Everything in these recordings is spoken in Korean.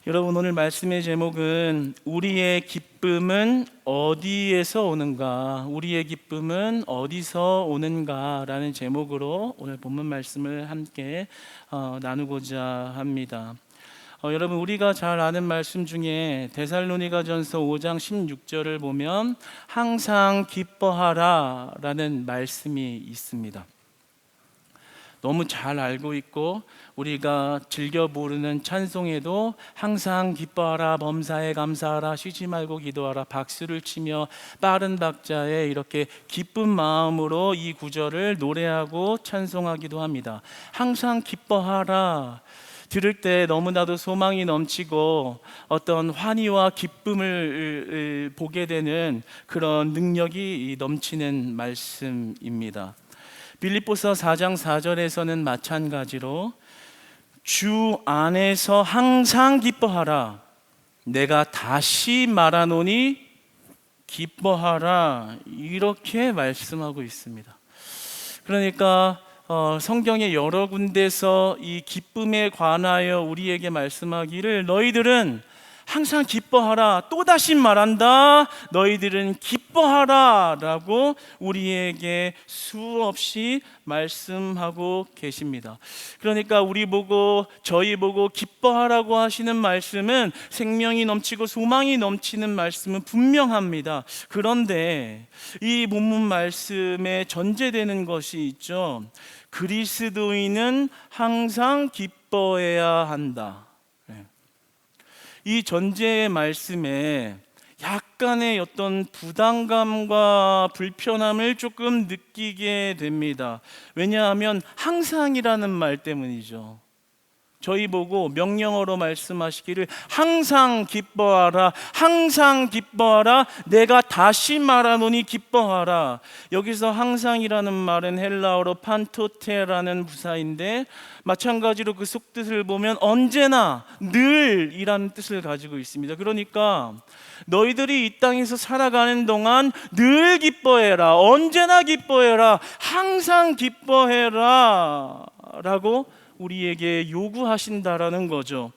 여러분, 오늘 말씀의 제목은 우리의 기쁨은 어디에서 오는가, 우리의 기쁨은 어디서 오는가 라는 제목으로 오늘 본문 말씀을 함께 나누고자 합니다. 여러분, 우리가 잘 아는 말씀 중에 데살로니가전서 5장 16절을 보면 항상 기뻐하라 라는 말씀이 있습니다. 너무 잘 알고 있고 우리가 즐겨 부르는 찬송에도 항상 기뻐하라, 범사에 감사하라, 쉬지 말고 기도하라, 박수를 치며 빠른 박자에 이렇게 기쁜 마음으로 이 구절을 노래하고 찬송하기도 합니다. 항상 기뻐하라, 들을 때 너무나도 소망이 넘치고 어떤 환희와 기쁨을 보게 되는 그런 능력이 넘치는 말씀입니다. 빌립보서 4장 4절에서는 마찬가지로 주 안에서 항상 기뻐하라, 내가 다시 말하노니 기뻐하라, 이렇게 말씀하고 있습니다. 그러니까 성경의 여러 군데서 이 기쁨에 관하여 우리에게 말씀하기를 너희들은 항상 기뻐하라, 또다시 말한다, 너희들은 기뻐하라 라고 우리에게 수없이 말씀하고 계십니다. 그러니까 저희 보고 기뻐하라고 하시는 말씀은 생명이 넘치고 소망이 넘치는 말씀은 분명합니다. 그런데 이 본문 말씀에 전제되는 것이 있죠. 그리스도인은 항상 기뻐해야 한다. 이 전제의 말씀에 약간의 어떤 부담감과 불편함을 조금 느끼게 됩니다. 왜냐하면 항상이라는 말 때문이죠. 저희 보고 명령어로 말씀하시기를 항상 기뻐하라, 항상 기뻐하라, 내가 다시 말하노니 기뻐하라. 여기서 항상이라는 말은 헬라어로 판토테라는 부사인데 마찬가지로 그 속뜻을 보면 언제나, 늘이라는 뜻을 가지고 있습니다. 그러니까 너희들이 이 땅에서 살아가는 동안 늘 기뻐해라, 언제나 기뻐해라, 항상 기뻐해라 라고 우리에게 요구하신다라는 거죠.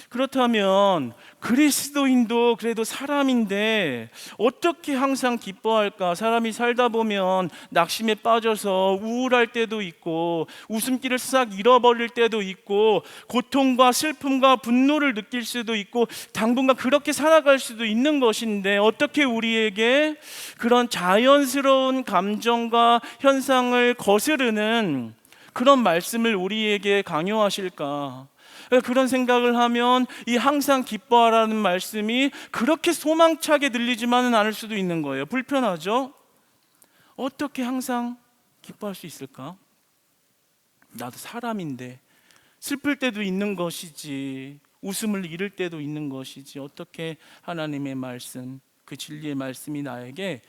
그렇다면 그리스도인도 그래도 사람인데 어떻게 항상 기뻐할까? 사람이 살다 보면 낙심에 빠져서 우울할 때도 있고 웃음기를 싹 잃어버릴 때도 있고 고통과 슬픔과 분노를 느낄 수도 있고 당분간 그렇게 살아갈 수도 있는 것인데 어떻게 우리에게 그런 자연스러운 감정과 현상을 거스르는 그런 말씀을 우리에게 강요하실까? 그런 생각을 하면 이 항상 기뻐하라는 말씀이 그렇게 소망차게 들리지만은 않을 수도 있는 거예요. 불편하죠? 어떻게 항상 기뻐할 수 있을까? 나도 사람인데 슬플 때도 있는 것이지, 웃음을 잃을 때도 있는 것이지, 어떻게 하나님의 말씀, 그 진리의 말씀이 나에게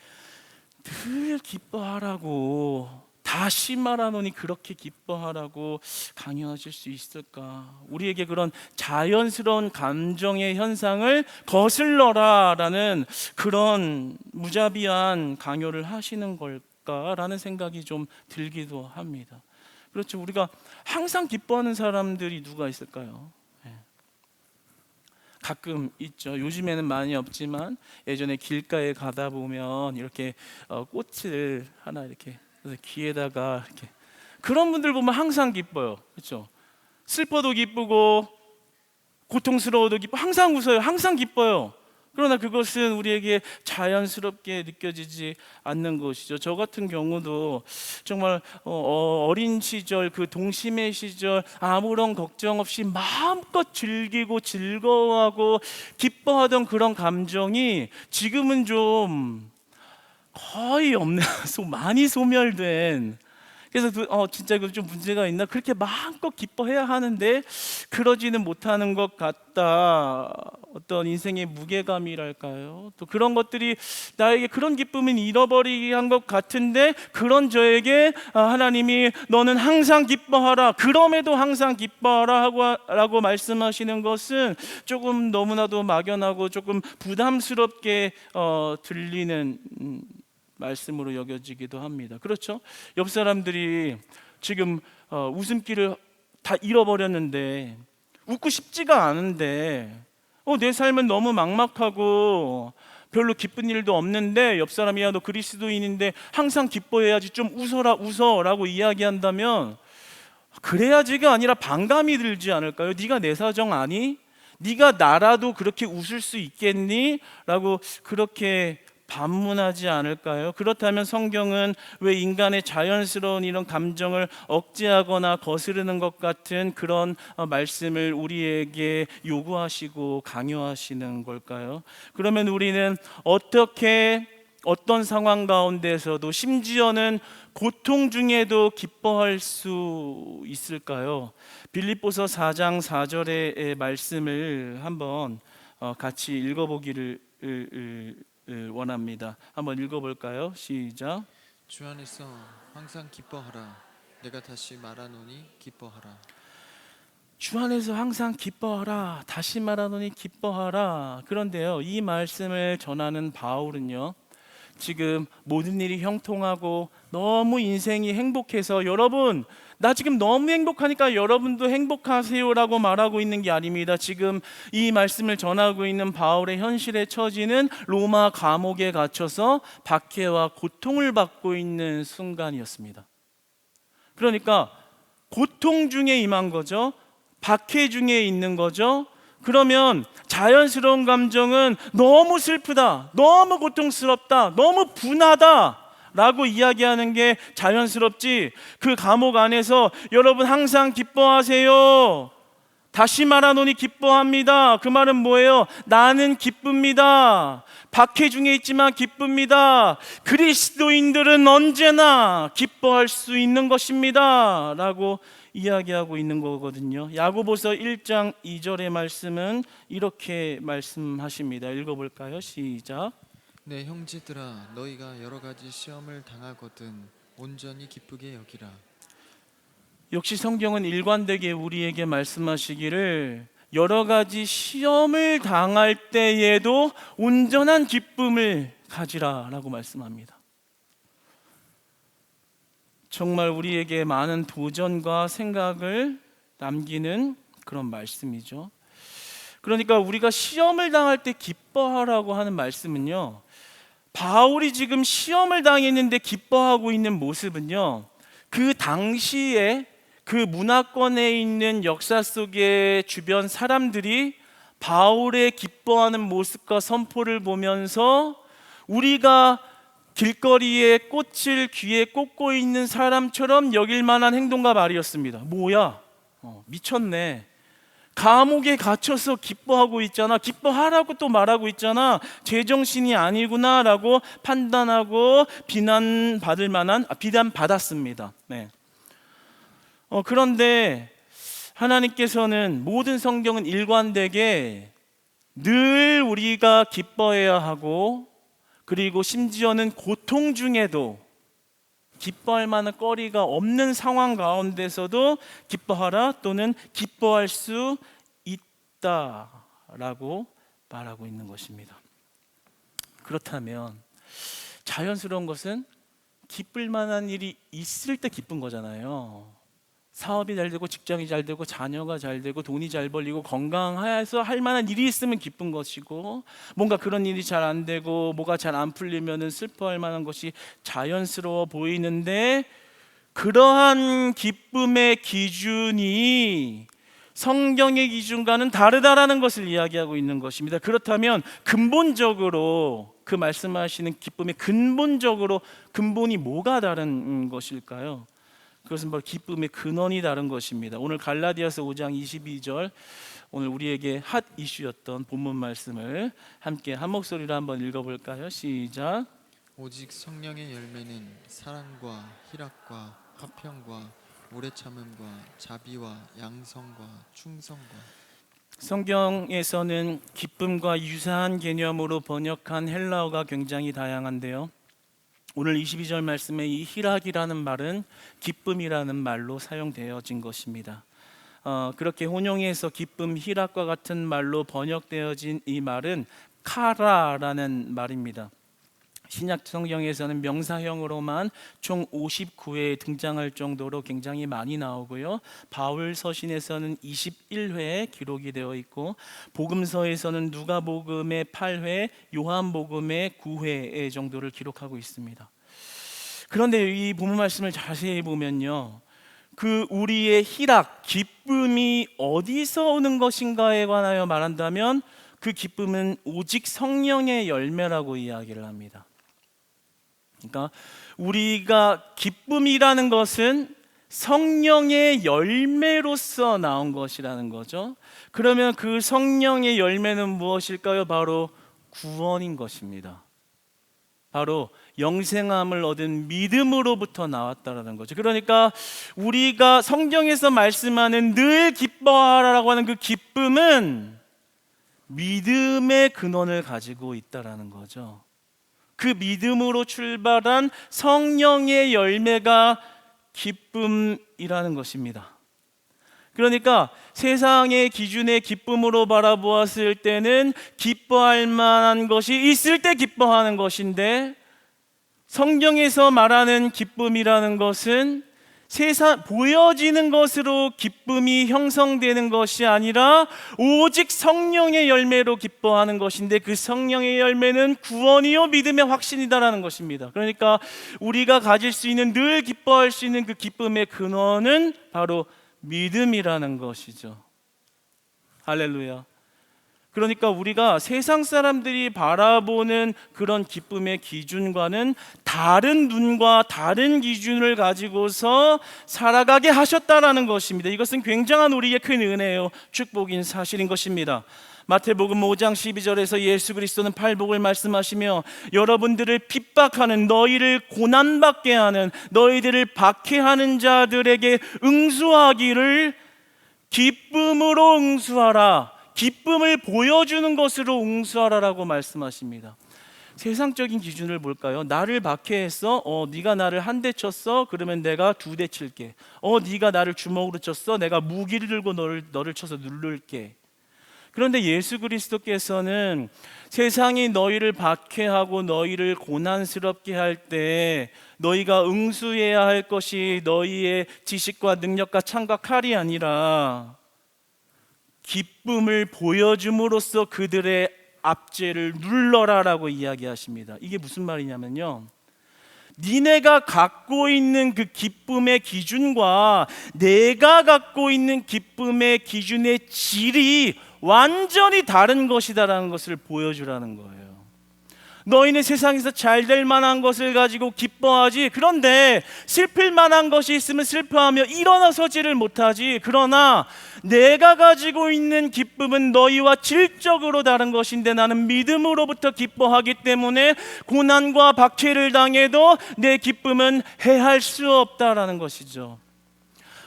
늘 기뻐하라고, 다시 말하노니 그렇게 기뻐하라고 강요하실 수 있을까? 우리에게 그런 자연스러운 감정의 현상을 거슬러라라는 그런 무자비한 강요를 하시는 걸까라는 생각이 좀 들기도 합니다. 그렇죠. 우리가 항상 기뻐하는 사람들이 누가 있을까요? 가끔 있죠. 요즘에는 많이 없지만 예전에 길가에 가다 보면 이렇게 꽃을 하나 이렇게 귀에다가 이렇게, 그런 분들 보면 항상 기뻐요. 그렇죠? 슬퍼도 기쁘고 고통스러워도 기뻐, 항상 웃어요. 항상 기뻐요. 그러나 그것은 우리에게 자연스럽게 느껴지지 않는 것이죠. 저 같은 경우도 정말 어린 시절, 그 동심의 시절 아무런 걱정 없이 마음껏 즐기고 즐거워하고 기뻐하던 그런 감정이 지금은 좀 거의 없는, 많이 소멸된, 그래서 진짜 이거 좀 문제가 있나? 그렇게 마음껏 기뻐해야 하는데 그러지는 못하는 것 같다. 어떤 인생의 무게감이랄까요? 또 그런 것들이 나에게 그런 기쁨은 잃어버리게 한 것 같은데, 그런 저에게 하나님이 너는 항상 기뻐하라, 그럼에도 항상 기뻐하라 라고 말씀하시는 것은 조금 너무나도 막연하고 조금 부담스럽게 들리는 말씀으로 여겨지기도 합니다. 그렇죠? 옆 사람들이 지금 웃음기를 다 잃어버렸는데 웃고 싶지가 않은데 내 삶은 너무 막막하고 별로 기쁜 일도 없는데 옆 사람이 야 너 그리스도인인데 항상 기뻐해야지 좀 웃어라고 이야기한다면 그래야지가 아니라 반감이 들지 않을까요? 네가 내 사정 아니? 네가 나라도 그렇게 웃을 수 있겠니? 라고 그렇게 반문하지 않을까요? 그렇다면 성경은 왜 인간의 자연스러운 이런 감정을 억제하거나 거스르는 것 같은 그런 말씀을 우리에게 요구하시고 강요하시는 걸까요? 그러면 우리는 어떤 상황 가운데서도 심지어는 고통 중에도 기뻐할 수 있을까요? 빌립보서 4장 4절의 말씀을 한번 같이 읽어보기를 원합니다. 한번 읽어볼까요? 시작. 주 안에서 항상 기뻐하라. 내가 다시 말하노니 기뻐하라. 주 안에서 항상 기뻐하라. 다시 말하노니 기뻐하라. 그런데요, 이 말씀을 전하는 바울은요, 지금 모든 일이 형통하고 너무 인생이 행복해서 여러분 나 지금 너무 행복하니까 여러분도 행복하세요라고 말하고 있는 게 아닙니다. 지금 이 말씀을 전하고 있는 바울의 현실의 처지는 로마 감옥에 갇혀서 박해와 고통을 받고 있는 순간이었습니다. 그러니까 고통 중에 임한 거죠. 박해 중에 있는 거죠. 그러면 자연스러운 감정은 너무 슬프다, 너무 고통스럽다, 너무 분하다 라고 이야기하는 게 자연스럽지, 그 감옥 안에서 여러분 항상 기뻐하세요, 다시 말하노니 기뻐합니다, 그 말은 뭐예요? 나는 기쁩니다, 박해 중에 있지만 기쁩니다, 그리스도인들은 언제나 기뻐할 수 있는 것입니다 라고 이야기하고 있는 거거든요. 야고보서 1장 2절의 말씀은 이렇게 말씀하십니다. 읽어볼까요? 시작. 내 형제들아, 너희가 여러 가지 시험을 당하거든 온전히 기쁘게 여기라. 역시 성경은 일관되게 우리에게 말씀하시기를 여러 가지 시험을 당할 때에도 온전한 기쁨을 가지라라고 말씀합니다. 정말 우리에게 많은 도전과 생각을 남기는 그런 말씀이죠. 그러니까 우리가 시험을 당할 때 기뻐하라고 하는 말씀은요, 바울이 지금 시험을 당했는데 기뻐하고 있는 모습은요, 그 당시에 그 문화권에 있는 역사 속의 주변 사람들이 바울의 기뻐하는 모습과 선포를 보면서 우리가 길거리에 꽃을 귀에 꽂고 있는 사람처럼 여길 만한 행동과 말이었습니다. 뭐야? 미쳤네. 감옥에 gat혀서 기뻐하고 있잖아. 기뻐하라고 또 말하고 있잖아. 제정신이 아니구나라고 판단하고 비난받았습니다. 네. 그런데 하나님께서는 모든 성경은 일관되게 늘 우리가 기뻐해야 하고, 그리고 심지어는 고통 중에도 기뻐할 만한 거리가 없는 상황 가운데서도 기뻐하라 또는 기뻐할 수 있다라고 말하고 있는 것입니다. 그렇다면 자연스러운 것은 기쁠 만한 일이 있을 때 기쁜 거잖아요. 사업이 잘 되고 직장이 잘 되고 자녀가 잘 되고 돈이 잘 벌리고 건강해서 할 만한 일이 있으면 기쁜 것이고, 뭔가 그런 일이 잘 안 되고 뭐가 잘 안 풀리면 슬퍼할 만한 것이 자연스러워 보이는데, 그러한 기쁨의 기준이 성경의 기준과는 다르다라는 것을 이야기하고 있는 것입니다. 그렇다면 근본적으로 그 말씀하시는 기쁨의 근본이 뭐가 다른 것일까요? 그것은 바로 기쁨의 근원이 다른 것입니다. 오늘 갈라디아서 5장 22절, 오늘 우리에게 핫 이슈였던 본문 말씀을 함께 한 목소리로 한번 읽어볼까요? 시작. 오직 성령의 열매는 사랑과 희락과 화평과 오래 참음과 자비와 양성과 충성과. 성경에서는 기쁨과 유사한 개념으로 번역한 헬라어가 굉장히 다양한데요, 오늘 22절 말씀에 이 희락이라는 말은 기쁨이라는 말로 사용되어진 것입니다. 그렇게 혼용해서 기쁨, 희락과 같은 말로 번역되어진 이 말은 카라라는 말입니다. 신약 성경에서는 명사형으로만 총 59회 등장할 정도로 굉장히 많이 나오고요. 바울 서신에서는 21회 기록이 되어 있고, 복음서에서는 누가복음의 8회, 요한복음의 9회 정도를 기록하고 있습니다. 그런데 이 본문 말씀을 자세히 보면요, 그 우리의 희락, 기쁨이 어디서 오는 것인가에 관하여 말한다면 그 기쁨은 오직 성령의 열매라고 이야기를 합니다. 그러니까 우리가 기쁨이라는 것은 성령의 열매로서 나온 것이라는 거죠. 그러면 그 성령의 열매는 무엇일까요? 바로 구원인 것입니다. 바로 영생함을 얻은 믿음으로부터 나왔다라는 거죠. 그러니까 우리가 성경에서 말씀하는 늘 기뻐하라라고 하는 그 기쁨은 믿음의 근원을 가지고 있다라는 거죠. 그 믿음으로 출발한 성령의 열매가 기쁨이라는 것입니다. 그러니까 세상의 기준의 기쁨으로 바라보았을 때는 기뻐할 만한 것이 있을 때 기뻐하는 것인데, 성경에서 말하는 기쁨이라는 것은 세상 보여지는 것으로 기쁨이 형성되는 것이 아니라 오직 성령의 열매로 기뻐하는 것인데, 그 성령의 열매는 구원이요 믿음의 확신이다라는 것입니다. 그러니까 우리가 가질 수 있는, 늘 기뻐할 수 있는 그 기쁨의 근원은 바로 믿음이라는 것이죠. 할렐루야. 그러니까 우리가 세상 사람들이 바라보는 그런 기쁨의 기준과는 다른 눈과 다른 기준을 가지고서 살아가게 하셨다라는 것입니다. 이것은 굉장한 우리의 큰 은혜요, 축복인 사실인 것입니다. 마태복음 5장 12절에서 예수 그리스도는 팔복을 말씀하시며 여러분들을 핍박하는, 너희를 고난받게 하는, 너희들을 박해하는 자들에게 응수하기를 기쁨으로 응수하라, 기쁨을 보여주는 것으로 응수하라라고 말씀하십니다. 세상적인 기준을 볼까요? 나를 박해했어? 네가 나를 한 대 쳤어? 그러면 내가 2대 칠게. 네가 나를 주먹으로 쳤어? 내가 무기를 들고 너를 쳐서 누를게. 그런데 예수 그리스도께서는 세상이 너희를 박해하고 너희를 고난스럽게 할 때 너희가 응수해야 할 것이 너희의 지식과 능력과 창과 칼이 아니라 기쁨을 보여줌으로써 그들의 압제를 눌러라라고 이야기하십니다. 이게 무슨 말이냐면요, 니네가 갖고 있는 그 기쁨의 기준과 내가 갖고 있는 기쁨의 기준의 질이 완전히 다른 것이다라는 것을 보여주라는 거예요. 너희는 세상에서 잘 될 만한 것을 가지고 기뻐하지, 그런데 슬플 만한 것이 있으면 슬퍼하며 일어나서지를 못하지. 그러나 내가 가지고 있는 기쁨은 너희와 질적으로 다른 것인데, 나는 믿음으로부터 기뻐하기 때문에 고난과 박해를 당해도 내 기쁨은 해할 수 없다라는 것이죠.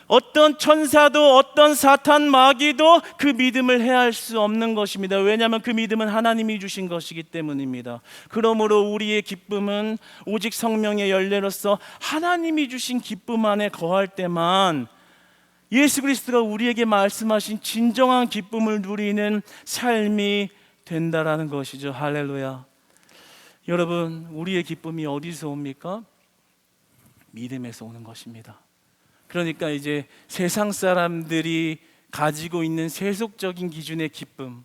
어떤 천사도 어떤 사탄 마귀도 그 믿음을 해할 수 없는 것입니다. 왜냐하면 그 믿음은 하나님이 주신 것이기 때문입니다. 그러므로 우리의 기쁨은 오직 성령의 열매로서 하나님이 주신 기쁨 안에 거할 때만 예수 그리스도가 우리에게 말씀하신 진정한 기쁨을 누리는 삶이 된다라는 것이죠. 할렐루야. 여러분, 우리의 기쁨이 어디서 옵니까? 믿음에서 오는 것입니다. 그러니까 이제 세상 사람들이 가지고 있는 세속적인 기준의 기쁨,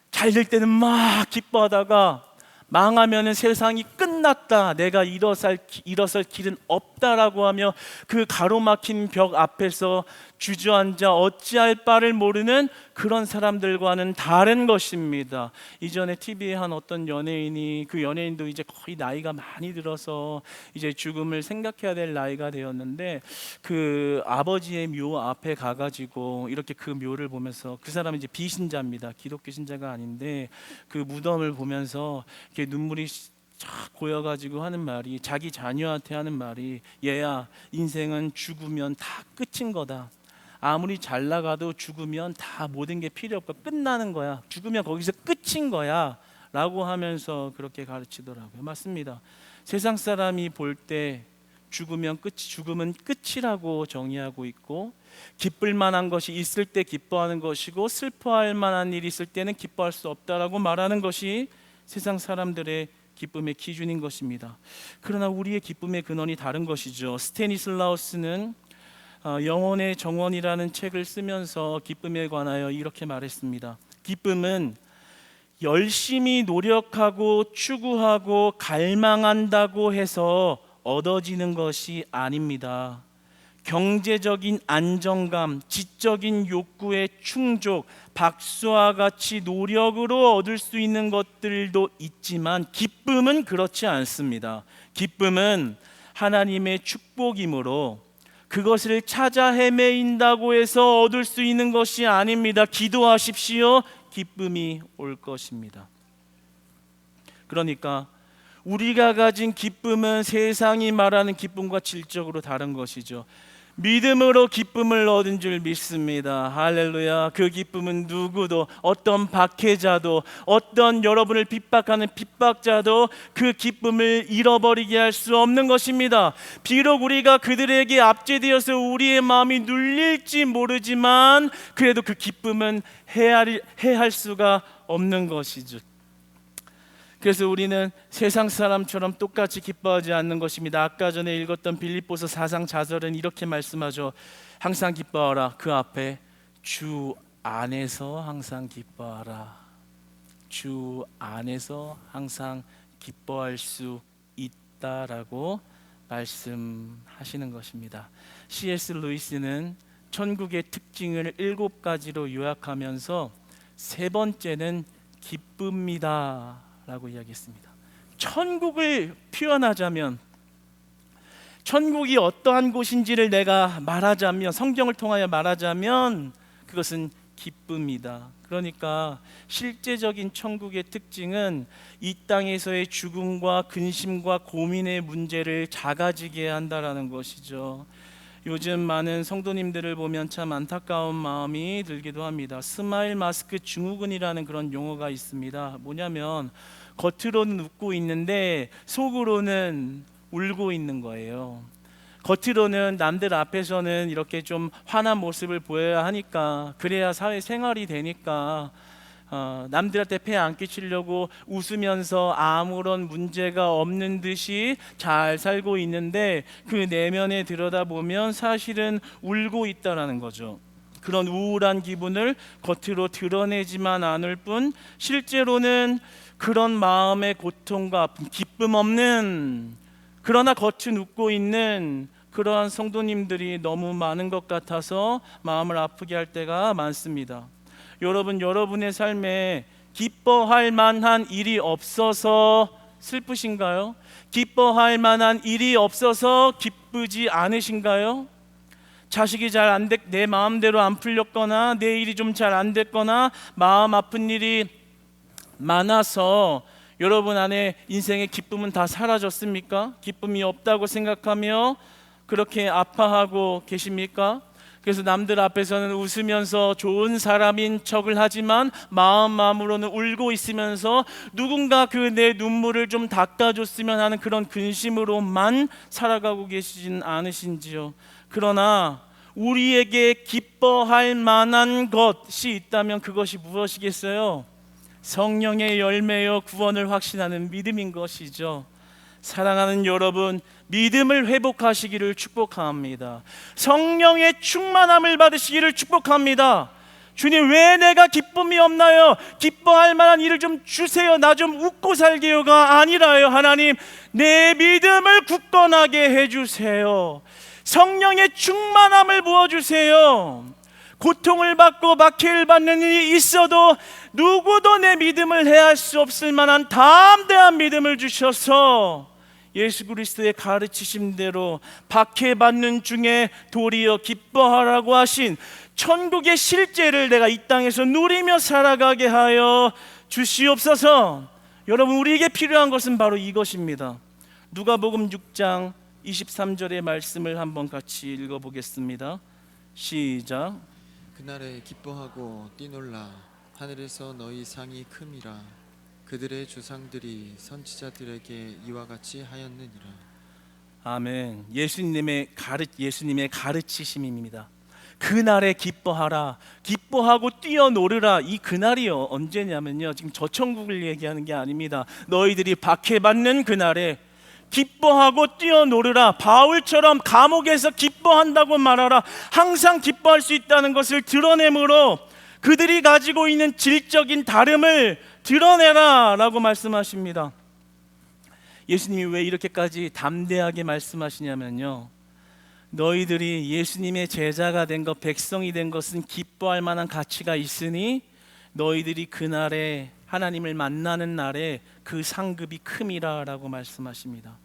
잘 될 때는 막 기뻐하다가 망하면은 세상이 끝났다, 내가 일어설 길은 없다라고 하며 그 가로막힌 벽 앞에서 주저앉아 어찌할 바를 모르는 그런 사람들과는 다른 것입니다. 이전에 TV에 한 어떤 연예인이, 그 연예인도 이제 거의 나이가 많이 들어서 이제 죽음을 생각해야 될 나이가 되었는데, 그 아버지의 묘 앞에 가가지고 이렇게 그 묘를 보면서, 그 사람은 이제 비신자입니다. 기독교 신자가 아닌데 그 무덤을 보면서 이렇게 눈물이 쫙 고여가지고 하는 말이, 자기 자녀한테 하는 말이, 얘야, 인생은 죽으면 다 끝인 거다. 아무리 잘 나가도 죽으면 다 모든 게 필요 없고 끝나는 거야. 죽으면 거기서 끝인 거야 라고 하면서 그렇게 가르치더라고요. 맞습니다. 세상 사람이 볼 때 죽음은 끝이라고 정의하고 있고, 기쁠 만한 것이 있을 때 기뻐하는 것이고 슬퍼할 만한 일이 있을 때는 기뻐할 수 없다라고 말하는 것이 세상 사람들의 기쁨의 기준인 것입니다. 그러나 우리의 기쁨의 근원이 다른 것이죠. 스테니슬라우스는 영혼의 정원이라는 책을 쓰면서 기쁨에 관하여 이렇게 말했습니다. 기쁨은 열심히 노력하고 추구하고 갈망한다고 해서 얻어지는 것이 아닙니다. 경제적인 안정감, 지적인 욕구의 충족, 박수와 같이 노력으로 얻을 수 있는 것들도 있지만 기쁨은 그렇지 않습니다. 기쁨은 하나님의 축복이므로 그것을 찾아 헤매인다고 해서 얻을 수 있는 것이 아닙니다. 기도하십시오. 기쁨이 올 것입니다. 그러니까 우리가 가진 기쁨은 세상이 말하는 기쁨과 질적으로 다른 것이죠. 믿음으로 기쁨을 얻은 줄 믿습니다. 할렐루야. 그 기쁨은 누구도, 어떤 박해자도, 어떤 여러분을 핍박하는 핍박자도 그 기쁨을 잃어버리게 할 수 없는 것입니다. 비록 우리가 그들에게 압제되어서 우리의 마음이 눌릴지 모르지만 그래도 그 기쁨은 해할 수가 없는 것이죠. 그래서 우리는 세상 사람처럼 똑같이 기뻐하지 않는 것입니다. 아까 전에 읽었던 빌립보서 4장 자절은 이렇게 말씀하죠. 항상 기뻐하라. 그 앞에 주 안에서 항상 기뻐하라. 주 안에서 항상 기뻐할 수 있다라고 말씀하시는 것입니다. C.S. 루이스는 천국의 특징을 7가지로 요약하면서 세 번째는 기쁨이다 라고 이야기했습니다. 천국을 표현하자면, 천국이 어떠한 곳인지를 내가 말하자면, 성경을 통하여 말하자면 그것은 기쁨이다. 그러니까 실제적인 천국의 특징은 이 땅에서의 죽음과 근심과 고민의 문제를 작아지게 한다라는 것이죠. 요즘 많은 성도님들을 보면 참 안타까운 마음이 들기도 합니다. 스마일 마스크 증후군이라는 그런 용어가 있습니다. 뭐냐면 겉으로는 웃고 있는데 속으로는 울고 있는 거예요. 겉으로는 남들 앞에서는 이렇게 좀 환한 모습을 보여야 하니까, 그래야 사회생활이 되니까 남들한테 폐 안 끼치려고 웃으면서 아무런 문제가 없는 듯이 잘 살고 있는데 그 내면에 들여다보면 사실은 울고 있다라는 거죠. 그런 우울한 기분을 겉으로 드러내지만 않을 뿐 실제로는 그런 마음의 고통과 아픔, 기쁨 없는, 그러나 겉은 웃고 있는 그러한 성도님들이 너무 많은 것 같아서 마음을 아프게 할 때가 많습니다. 여러분, 여러분의 삶에 기뻐할 만한 일이 없어서 슬프신가요? 기뻐할 만한 일이 없어서 기쁘지 않으신가요? 자식이 잘 안 됐, 내 마음대로 안 풀렸거나 내 일이 좀 잘 안 됐거나 마음 아픈 일이 많아서 여러분 안에 인생의 기쁨은 다 사라졌습니까? 기쁨이 없다고 생각하며 그렇게 아파하고 계십니까? 그래서 남들 앞에서는 웃으면서 좋은 사람인 척을 하지만 마음으로는 울고 있으면서 누군가 그 내 눈물을 좀 닦아줬으면 하는 그런 근심으로만 살아가고 계시진 않으신지요? 그러나 우리에게 기뻐할 만한 것이 있다면 그것이 무엇이겠어요? 성령의 열매여 구원을 확신하는 믿음인 것이죠. 사랑하는 여러분, 믿음을 회복하시기를 축복합니다. 성령의 충만함을 받으시기를 축복합니다. 주님, 왜 내가 기쁨이 없나요? 기뻐할 만한 일을 좀 주세요. 나 좀 웃고 살게요가 아니라요. 하나님, 내 믿음을 굳건하게 해주세요. 성령의 충만함을 부어주세요. 고통을 받고 박해를 받는 일이 있어도 누구도 내 믿음을 해할 수 없을 만한 담대한 믿음을 주셔서 예수 그리스도의 가르치심대로 박해받는 중에 도리어 기뻐하라고 하신 천국의 실제를 내가 이 땅에서 누리며 살아가게 하여 주시옵소서. 여러분, 우리에게 필요한 것은 바로 이것입니다. 누가복음 6장 23절의 말씀을 한번 같이 읽어보겠습니다. 시작. 그날에 기뻐하고 뛰놀라. 하늘에서 너희 상이 큼이라. 그들의 조상들이 선지자들에게 이와 같이 하였느니라. 아멘. 예수님의 가르치심입니다. 그날에 기뻐하라, 기뻐하고 뛰어노르라. 이 그날이요 언제냐면요, 지금 저천국을 얘기하는 게 아닙니다. 너희들이 박해받는 그날에 기뻐하고 뛰어노르라. 바울처럼 감옥에서 기뻐한다고 말하라. 항상 기뻐할 수 있다는 것을 드러내므로 그들이 가지고 있는 질적인 다름을 드러내라 라고 말씀하십니다. 예수님이 왜 이렇게까지 담대하게 말씀하시냐면요, 너희들이 예수님의 제자가 된 것, 백성이 된 것은 기뻐할 만한 가치가 있으니 너희들이 그날에 하나님을 만나는 날에 그 상급이 큼이라 라고 말씀하십니다.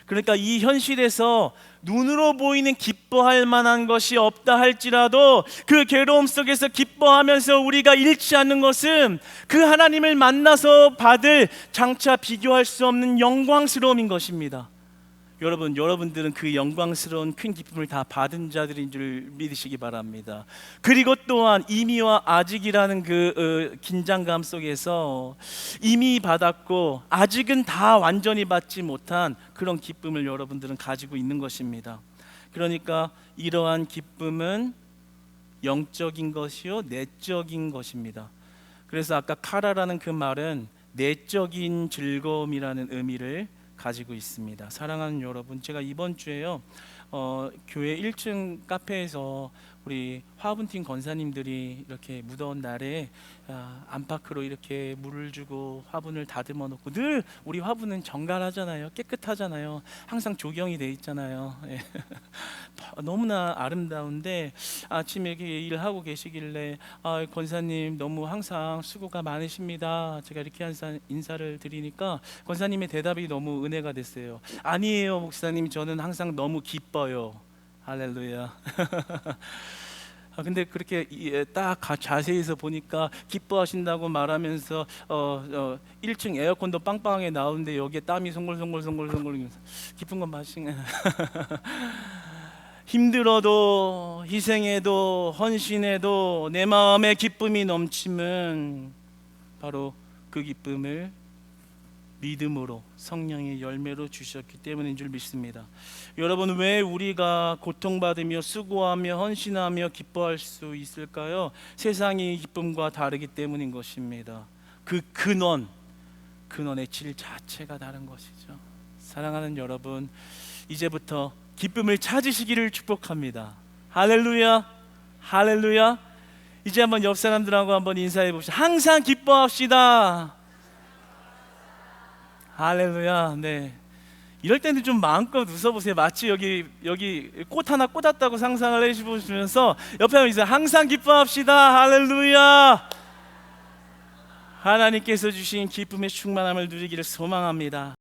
그러니까 이 현실에서 눈으로 보이는 기뻐할 만한 것이 없다 할지라도 그 괴로움 속에서 기뻐하면서 우리가 잃지 않는 것은 그 하나님을 만나서 받을 장차 비교할 수 없는 영광스러움인 것입니다. 여러분들은 그 영광스러운 큰 기쁨을 다 받은 자들인 줄 믿으시기 바랍니다. 그리고 또한 이미와 아직이라는 그 긴장감 속에서 이미 받았고 아직은 다 완전히 받지 못한 그런 기쁨을 여러분들은 가지고 있는 것입니다. 그러니까 이러한 기쁨은 영적인 것이요 내적인 것입니다. 그래서 아까 카라라는 그 말은 내적인 즐거움이라는 의미를 가지고 있습니다. 사랑하는 여러분, 제가 이번 주에요 교회 1층 카페에서 우리 화분팀 권사님들이 이렇게 무더운 날에 안팎으로 이렇게 물을 주고 화분을 다듬어 놓고, 늘 우리 화분은 정갈하잖아요, 깨끗하잖아요, 항상 조경이 돼 있잖아요. 예. 너무나 아름다운데 아침에 이렇게 일하고 계시길래 권사님 너무 항상 수고가 많으십니다, 제가 이렇게 인사를 드리니까 권사님의 대답이 너무 은혜가 됐어요. 아니에요 목사님, 저는 항상 너무 기뻐요. 할렐루야. 근데 그렇게 딱 자세히서 보니까 기뻐하신다고 말하면서 1층 에어컨도 빵빵하게 나오는데 여기에 땀이 송골송골 기쁜 건 마시네. 힘들어도 희생해도 헌신해도 내 마음에 기쁨이 넘치면 바로 그 기쁨을 믿음으로 성령의 열매로 주셨기 때문인 줄 믿습니다. 여러분, 왜 우리가 고통받으며 수고하며 헌신하며 기뻐할 수 있을까요? 세상의 기쁨과 다르기 때문인 것입니다. 그 근원의 질 자체가 다른 것이죠. 사랑하는 여러분, 이제부터 기쁨을 찾으시기를 축복합니다. 할렐루야, 할렐루야. 이제 한번 옆 사람들하고 한번 인사해 봅시다. 항상 기뻐합시다. 할렐루야. 네. 이럴 때는 좀 마음껏 웃어보세요. 마치 여기 꽃 하나 꽂았다고 상상을 해보시면서 옆에 하면 이제 항상 기뻐합시다. 할렐루야. 하나님께서 주신 기쁨의 충만함을 누리기를 소망합니다.